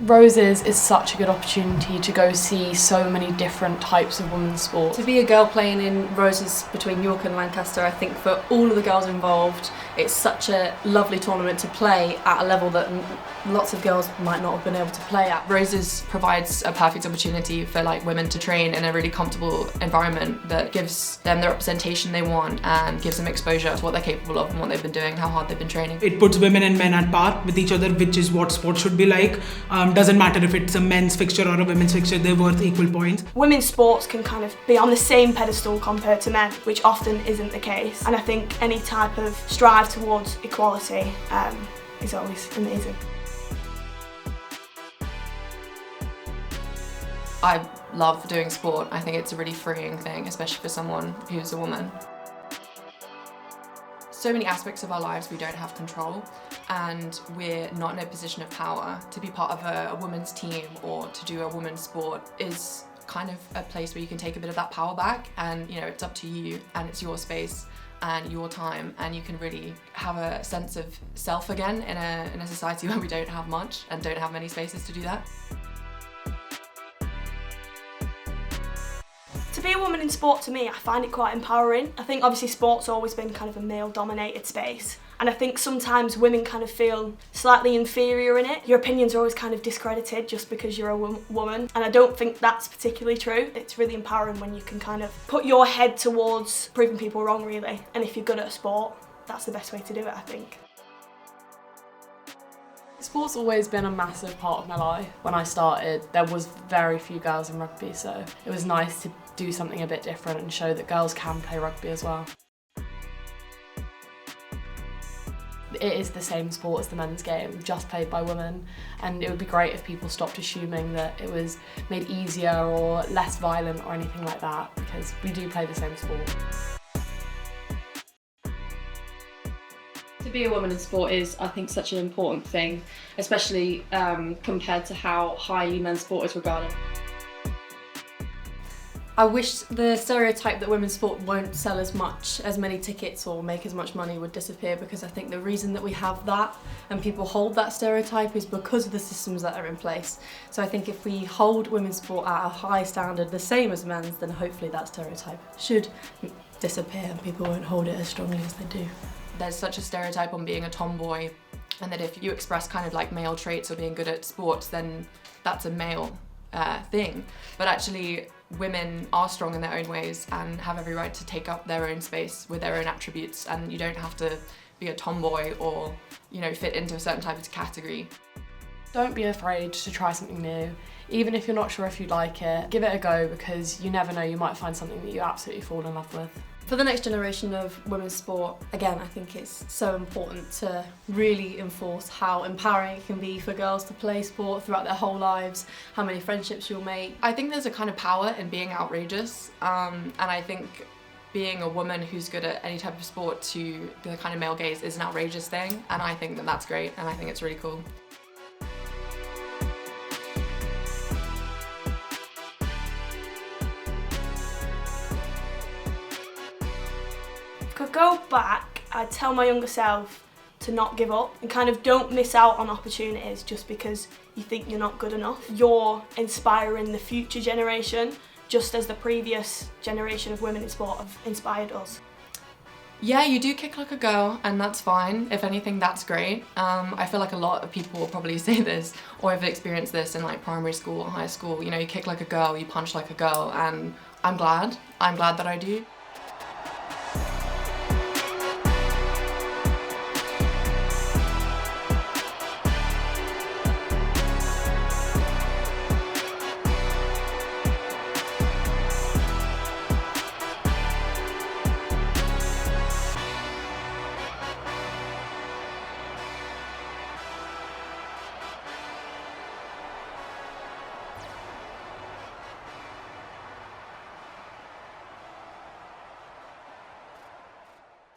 Roses is such a good opportunity to go see so many different types of women's sport. To be a girl playing in Roses between York and Lancaster, I think for all of the girls involved, it's such a lovely tournament to play at a level that lots of girls might not have been able to play at. Roses provides a perfect opportunity for women to train in a really comfortable environment that gives them the representation they want and gives them exposure to what they're capable of and what they've been doing, how hard they've been training. It puts women and men at par with each other, which is what sport should be like. Doesn't matter if it's a men's fixture or a women's fixture, they're worth equal points. Women's sports can kind of be on the same pedestal compared to men, which often isn't the case. And I think any type of strive towards equality is always amazing. I love doing sport. I think it's a really freeing thing, especially for someone who's a woman. So many aspects of our lives we don't have control, and we're not in a position of power. To be part of a women's team or to do a women's sport is kind of a place where you can take a bit of that power back, and it's up to you and it's your space and your time, and you can really have a sense of self again in a society where we don't have much and don't have many spaces to do that. To be a woman in sport, to me, I find it quite empowering. I think obviously sport's always been kind of a male-dominated space, and I think sometimes women kind of feel slightly inferior in it. Your opinions are always kind of discredited just because you're a woman, and I don't think that's particularly true. It's really empowering when you can kind of put your head towards proving people wrong, really, and if you're good at a sport, that's the best way to do it, I think. Sport's always been a massive part of my life. When I started, there was very few girls in rugby, so it was nice to do something a bit different and show that girls can play rugby as well. It is the same sport as the men's game, just played by women, and it would be great if people stopped assuming that it was made easier or less violent or anything like that, because we do play the same sport. To be a woman in sport is, I think, such an important thing, especially compared to how highly men's sport is regarded. I wish the stereotype that women's sport won't sell as many tickets or make as much money would disappear, because I think the reason that we have that and people hold that stereotype is because of the systems that are in place. So I think if we hold women's sport at a high standard, the same as men's, then hopefully that stereotype should disappear and people won't hold it as strongly as they do. There's such a stereotype on being a tomboy, and that if you express kind of male traits or being good at sports, then that's a male thing. But actually, women are strong in their own ways and have every right to take up their own space with their own attributes, and you don't have to be a tomboy or fit into a certain type of category. Don't be afraid to try something new. Even if you're not sure if you like it, give it a go, because you never know, you might find something that you absolutely fall in love with. For the next generation of women's sport, again, I think it's so important to really enforce how empowering it can be for girls to play sport throughout their whole lives, how many friendships you'll make. I think there's a kind of power in being outrageous, and I think being a woman who's good at any type of sport to the kind of male gaze is an outrageous thing, and I think that that's great, and I think it's really cool. If I could go back, I'd tell my younger self to not give up and kind of don't miss out on opportunities just because you think you're not good enough. You're inspiring the future generation, just as the previous generation of women in sport have inspired us. Yeah, you do kick like a girl, and that's fine. If anything, that's great. I feel like a lot of people will probably say this or have experienced this in primary school or high school. You kick like a girl, you punch like a girl, and I'm glad that I do.